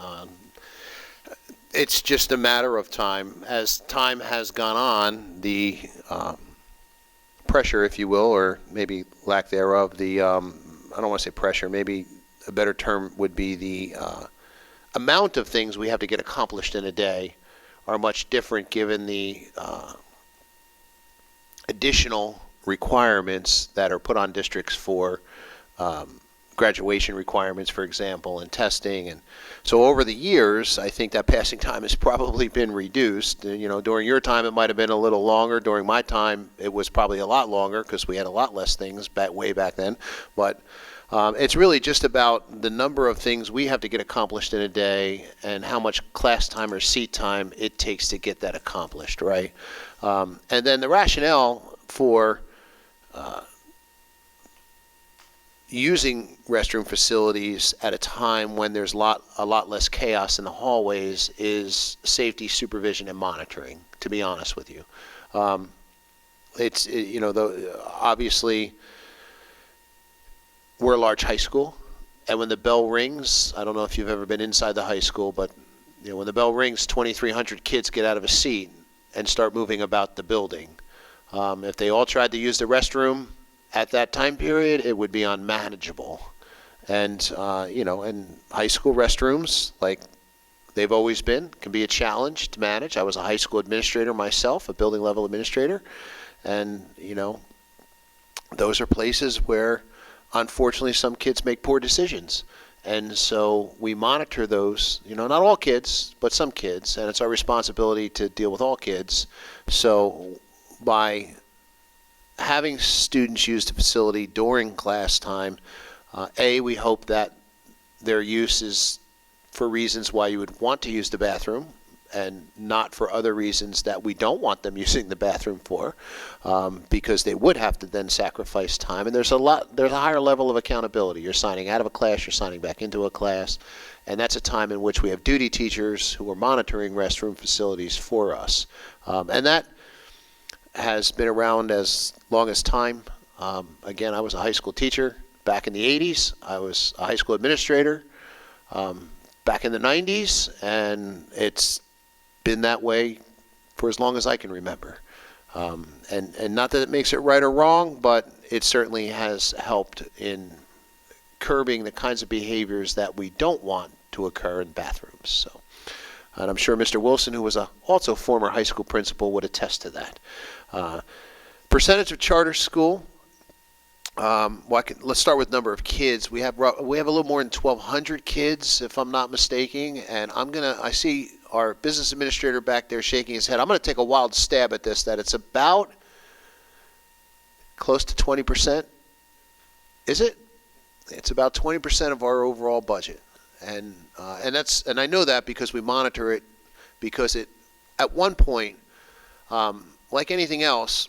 It's just a matter of time. As time has gone on, the pressure, if you will, or maybe lack thereof, the, I don't want to say pressure, maybe a better term would be the amount of things we have to get accomplished in a day are much different given the additional requirements that are put on districts for graduation requirements, for example, and testing. And so over the years, I think that passing time has probably been reduced. You know, during your time, it might have been a little longer. During my time, it was probably a lot longer because we had a lot less things way back then. But it's really just about the number of things we have to get accomplished in a day and how much class time or seat time it takes to get that accomplished, right? And then the rationale for using restroom facilities at a time when there's a lot less chaos in the hallways is safety, supervision, and monitoring, to be honest with you. Obviously, we're a large high school, and when the bell rings, I don't know if you've ever been inside the high school, but when the bell rings, 2,300 kids get out of a seat and start moving about the building. If they all tried to use the restroom at that time period, it would be unmanageable. And, and high school restrooms, like they've always been, can be a challenge to manage. I was a high school administrator myself, a building level administrator. And, those are places where, unfortunately, some kids make poor decisions. And so we monitor those, not all kids, but some kids. And it's our responsibility to deal with all kids. So by having students use the facility during class time, we hope that their use is for reasons why you would want to use the bathroom, and not for other reasons that we don't want them using the bathroom for, because they would have to then sacrifice time. And there's a higher level of accountability. You're signing out of a class, you're signing back into a class, and that's a time in which we have duty teachers who are monitoring restroom facilities for us. And that has been around as long as time. Again, I was a high school teacher back in the 80s. I was a high school administrator back in the 90s, and it's been that way for as long as I can remember. And not that it makes it right or wrong, but it certainly has helped in curbing the kinds of behaviors that we don't want to occur in bathrooms. So, and I'm sure Mr. Wilson, who was also former high school principal, would attest to that. Percentage of charter school. Let's start with number of kids. We have a little more than 1,200 kids, if I'm not mistaken, and I see our business administrator back there shaking his head. I'm going to take a wild stab at this, that it's about close to 20%. Is it? It's about 20% of our overall budget, and I know that because we monitor it, because it at one point, like anything else,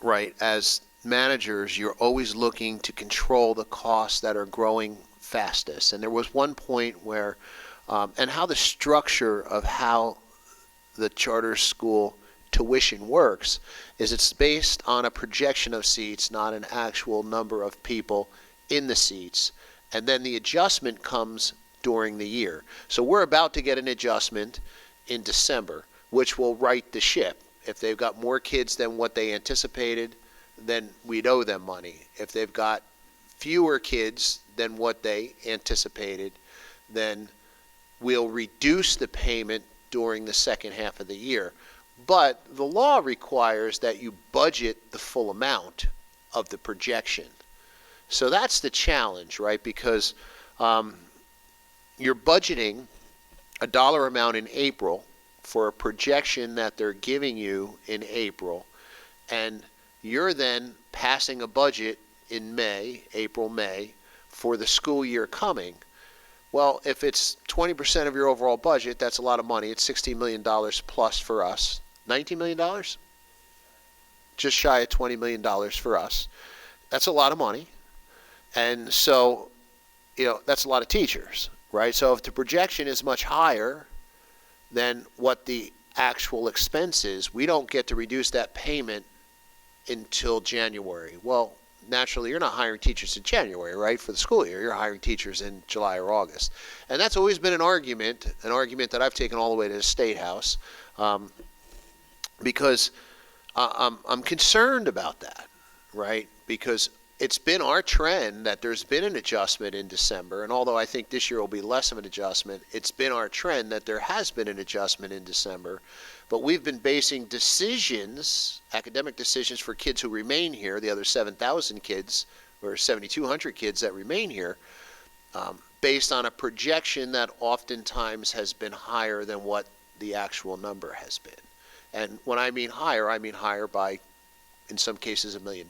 right, as managers, you're always looking to control the costs that are growing fastest. And there was one point where, and how the structure of how the charter school tuition works is it's based on a projection of seats, not an actual number of people in the seats. And then the adjustment comes during the year. So we're about to get an adjustment in December, which will right the ship. If they've got more kids than what they anticipated, then we'd owe them money. If they've got fewer kids than what they anticipated, then we'll reduce the payment during the second half of the year. But the law requires that you budget the full amount of the projection. So that's the challenge, right? Because you're budgeting a dollar amount in April for a projection that they're giving you in April, and you're then passing a budget in May, April, May, for the school year coming. Well, if it's 20% of your overall budget, that's a lot of money. It's $16 million plus for us. $19 million? Just shy of $20 million for us. That's a lot of money. And so, that's a lot of teachers, right? So if the projection is much higher than what the actual expense is, we don't get to reduce that payment until January. Well, naturally, you're not hiring teachers in January, right, for the school year. You're hiring teachers in July or August. And that's always been an argument that I've taken all the way to the State House, because I'm concerned about that, right? Because it's been our trend that there's been an adjustment in December, and although I think this year will be less of an adjustment, it's been our trend that there has been an adjustment in December. But we've been basing decisions, academic decisions for kids who remain here, the other 7,000 kids, or 7,200 kids that remain here, based on a projection that oftentimes has been higher than what the actual number has been. And when I mean higher by, in some cases, $1 million.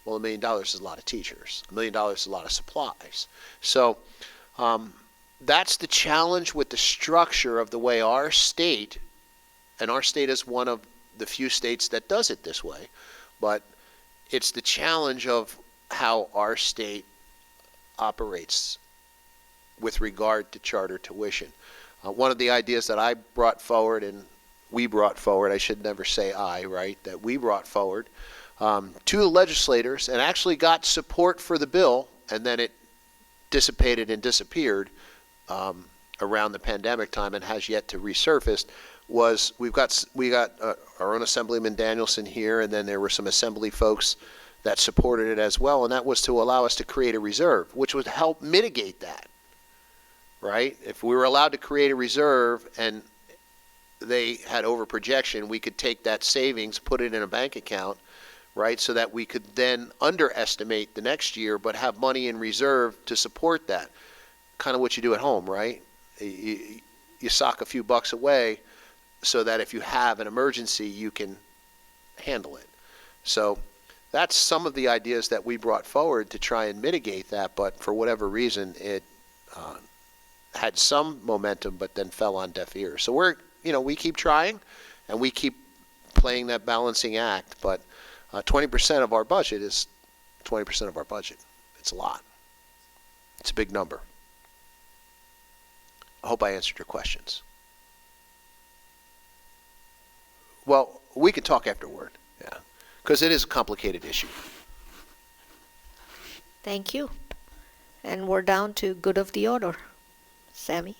Well, $1 million is a lot of teachers. $1 million is a lot of supplies. So that's the challenge with the structure of the way our state, and our state is one of the few states that does it this way, but it's the challenge of how our state operates with regard to charter tuition. One of the ideas that I brought forward, and we brought forward, I should never say I, right, that we brought forward to the legislators and actually got support for the bill, and then it dissipated and disappeared around the pandemic time and has yet to resurface, was we got our own Assemblyman Danielson here, and then there were some Assembly folks that supported it as well, and that was to allow us to create a reserve, which would help mitigate that, right? If we were allowed to create a reserve and they had over projection, we could take that savings, put it in a bank account, right, so that we could then underestimate the next year but have money in reserve to support that. Kind of what you do at home, right? You sock a few bucks away so that if you have an emergency, you can handle it. So that's some of the ideas that we brought forward to try and mitigate that, but for whatever reason, had some momentum, but then fell on deaf ears. So we keep trying, and we keep playing that balancing act, but 20% of our budget is 20% of our budget. It's a lot. It's a big number. I hope I answered your questions. Well, we can talk afterward, yeah, because it is a complicated issue. Thank you. And we're down to good of the order. Sammy?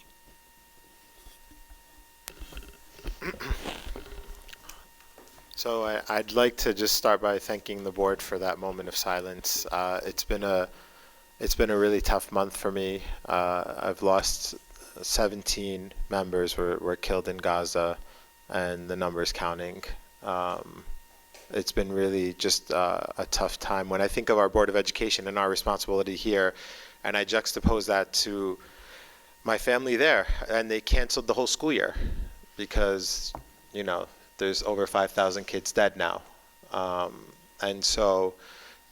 So I'd like to just start by thanking the board for that moment of silence. It's been a really tough month for me. I've lost 17 members were killed in Gaza, and the number's counting. It's been really just a tough time. When I think of our Board of Education and our responsibility here, and I juxtapose that to my family there, and they canceled the whole school year because, there's over 5,000 kids dead now. And so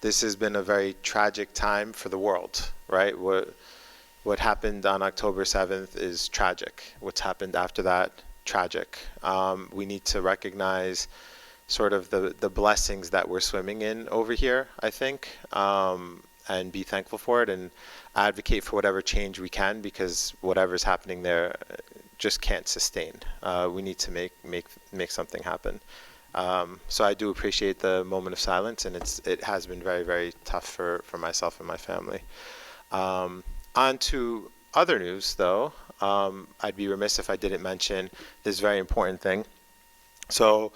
this has been a very tragic time for the world, right? What happened on October 7th is tragic. What's happened after that, tragic. We need to recognize sort of the blessings that we're swimming in over here, I think, and be thankful for it and advocate for whatever change we can, because whatever's happening there just can't sustain. We need to make something happen. So I do appreciate the moment of silence, and it has been very, very tough for myself and my family. On to other news, though. I'd be remiss if I didn't mention this very important thing. So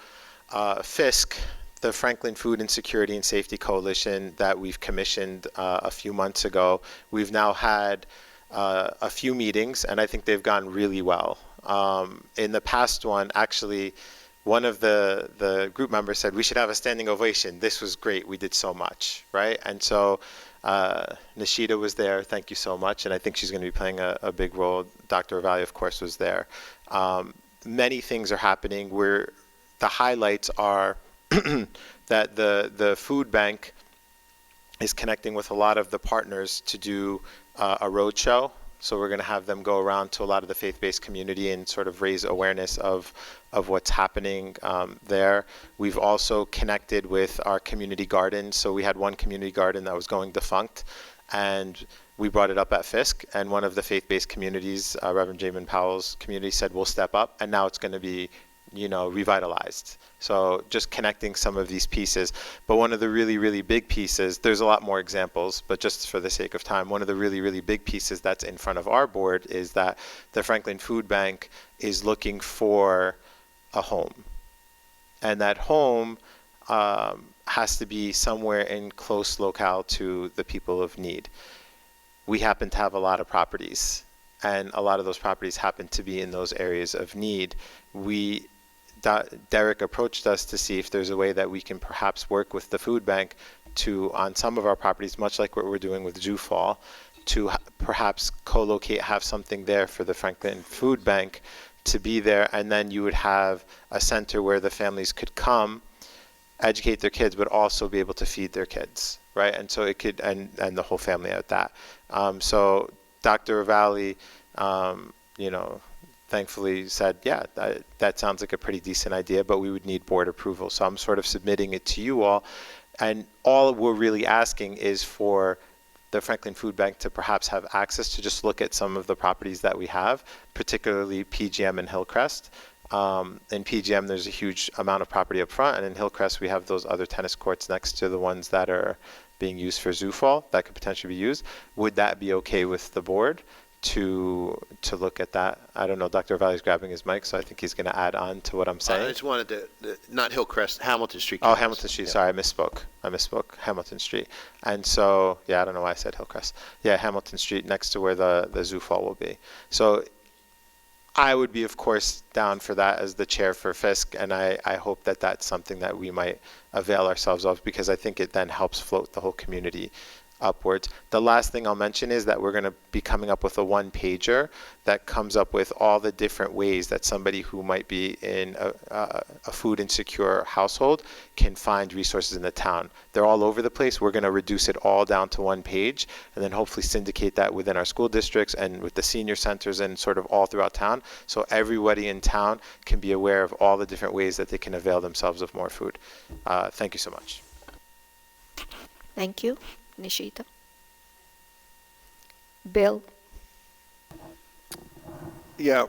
FISC, the Franklin Food Insecurity and Safety Coalition that we've commissioned a few months ago, we've now had a few meetings, and I think they've gone really well. In the past one, actually, one of the group members said, we should have a standing ovation. This was great. We did so much, right? And so Nishida was there. Thank you so much. And I think she's going to be playing a big role. Dr. Ravalli, of course, was there. Many things are happening. The highlights are that the food bank is connecting with a lot of the partners to do a road show. So we're going to have them go around to a lot of the faith-based community and sort of raise awareness of what's happening there. We've also connected with our community gardens. So we had one community garden that was going defunct, and we brought it up at FISC, and one of the faith-based communities, Reverend Jamin Powell's community, said we'll step up, and now it's going to be revitalized. So just connecting some of these pieces. But one of the really, really big pieces, there's a lot more examples, but just for the sake of time, one of the really, really big pieces that's in front of our board is that the Franklin Food Bank is looking for a home. And that home has to be somewhere in close locale to the people of need. We happen to have a lot of properties, and a lot of those properties happen to be in those areas of need. Derek approached us to see if there's a way that we can perhaps work with the food bank on some of our properties, much like what we're doing with Sioux Fall, to perhaps co-locate, have something there for the Franklin Food Bank to be there, and then you would have a center where the families could come, educate their kids, but also be able to feed their kids, right? And so it could, and the whole family at that. So Dr. Ravalli, thankfully said, yeah, that sounds like a pretty decent idea, but we would need board approval. So I'm sort of submitting it to you all. And all we're really asking is for the Franklin Food Bank to perhaps have access to just look at some of the properties that we have, particularly PGM and Hillcrest. In PGM, there's a huge amount of property up front, and in Hillcrest, we have those other tennis courts next to the ones that are being used for Sioux Fall that could potentially be used. Would that be okay with the board to look at that? I don't know, Dr. Ravalli's grabbing his mic, so I think he's going to add on to what I'm saying. I just wanted to, not Hillcrest, Hamilton Street. Oh, Hamilton Street, sorry, I misspoke, Hamilton Street. And so, yeah, I don't know why I said Hillcrest. Yeah, Hamilton Street next to where the Sioux Fall will be. So I would be, of course, down for that as the chair for FISC, and I hope that that's something that we might avail ourselves of, because I think it then helps float the whole community upwards. The last thing I'll mention is that we're going to be coming up with a one-pager that comes up with all the different ways that somebody who might be in a food insecure household can find resources in the town. They're all over the place. We're going to reduce it all down to one page and then hopefully syndicate that within our school districts and with the senior centers and sort of all throughout town, so everybody in town can be aware of all the different ways that they can avail themselves of more food. Thank you so much. Thank you. Nishita. Bill. Yeah,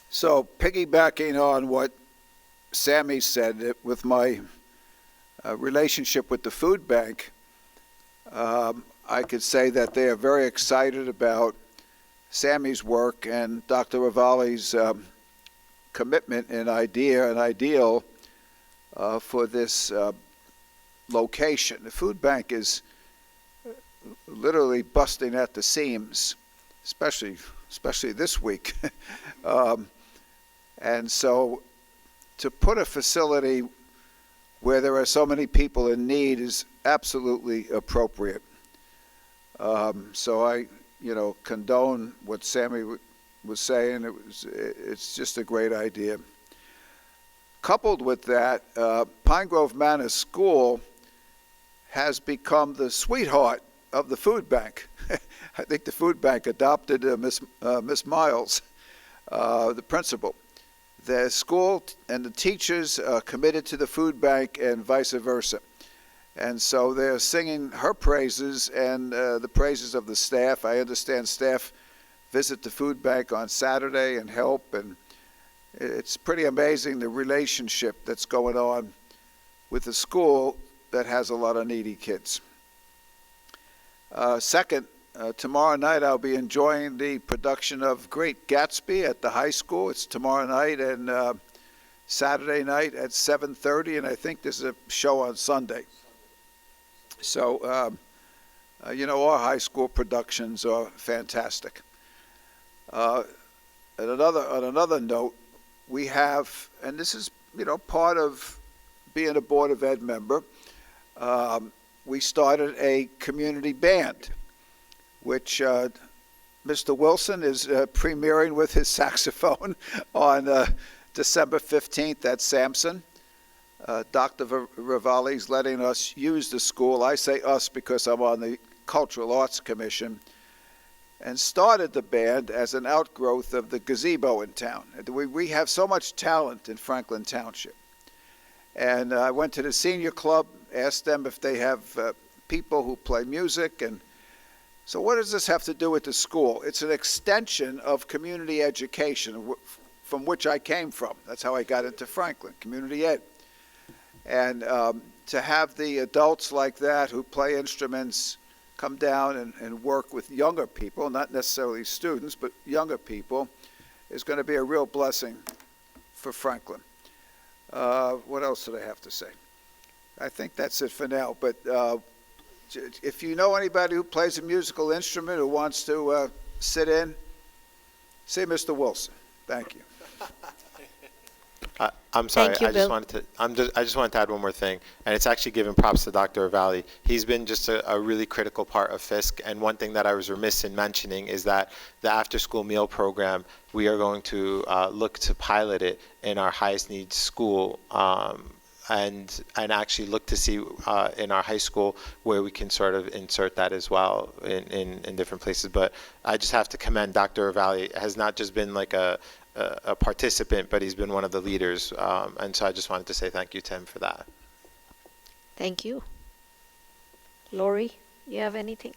so piggybacking on what Sammy said, with my relationship with the food bank, I could say that they are very excited about Sammy's work and Dr. Rivali's commitment and ideal for this location. The food bank is literally busting at the seams, especially this week. And so to put a facility where there are so many people in need is absolutely appropriate. So I, condone what Sammy was saying. It's just a great idea. Coupled with that, Pine Grove Manor School has become the sweetheart of the food bank. I think the food bank adopted Miss Miles, the principal. The school and the teachers are committed to the food bank and vice versa. And so they're singing her praises and the praises of the staff. I understand staff visit the food bank on Saturday and help, and it's pretty amazing the relationship that's going on with the school that has a lot of needy kids. Second, tomorrow night I'll be enjoying the production of Great Gatsby at the high school. It's tomorrow night and Saturday night at 7:30, and I think there's a show on Sunday. So, our high school productions are fantastic. On another note, we have, and this is, part of being a Board of Ed member, we started a community band, which Mr. Wilson is premiering with his saxophone on December 15th at Sampson. Dr. Rivali's letting us use the school. I say us because I'm on the Cultural Arts Commission, and started the band as an outgrowth of the gazebo in town. We have so much talent in Franklin Township. And I went to the senior club, asked them if they have people who play music. And so what does this have to do with the school? It's an extension of community education, from which I came from. That's how I got into Franklin, community ed. And to have the adults like that who play instruments come down and work with younger people, not necessarily students, but younger people, is going to be a real blessing for Franklin. What else did I have to say? I think that's it for now. But if you know anybody who plays a musical instrument who wants to sit in, see Mr. Wilson. Thank you. I'm sorry. Thank you, I just wanted to add one more thing, and it's actually giving props to Dr. Rivali. He's been just a really critical part of FISC, and one thing that I was remiss in mentioning is that the after-school meal program, we are going to look to pilot it in our highest needs school, and actually look to see in our high school where we can sort of insert that as well in different places. But I just have to commend Dr. Rivali. Has not just been like a participant, but he's been one of the leaders. And so I just wanted to say thank you to him for that. Thank you. Lori, you have anything?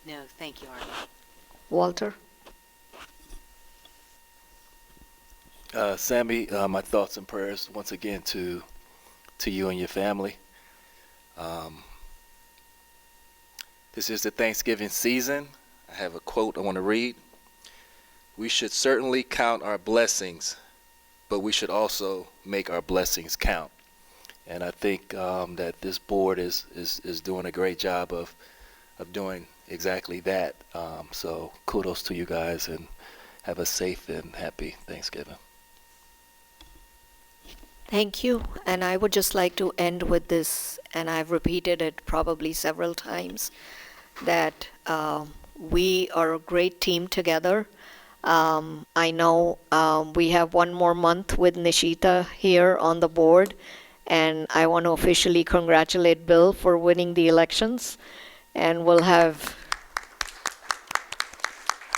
No, thank you, Artie. Walter? Sammy, my thoughts and prayers once again to you and your family. This is the Thanksgiving season. I have a quote I want to read. We should certainly count our blessings, but we should also make our blessings count. And I think that this board is doing a great job of doing exactly that. So kudos to you guys, and have a safe and happy Thanksgiving. Thank you. And I would just like to end with this, and I've repeated it probably several times, that we are a great team together. I know we have one more month with Nishita here on the board, and I want to officially congratulate Bill for winning the elections. And we'll have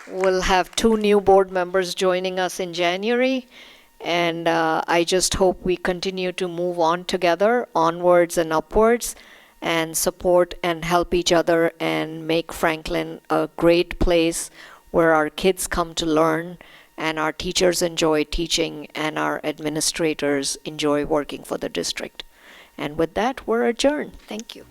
2 new board members joining us in January. And I just hope we continue to move on together, onwards and upwards, and support and help each other and make Franklin a great place where our kids come to learn and our teachers enjoy teaching and our administrators enjoy working for the district. And with that, we're adjourned. Thank you.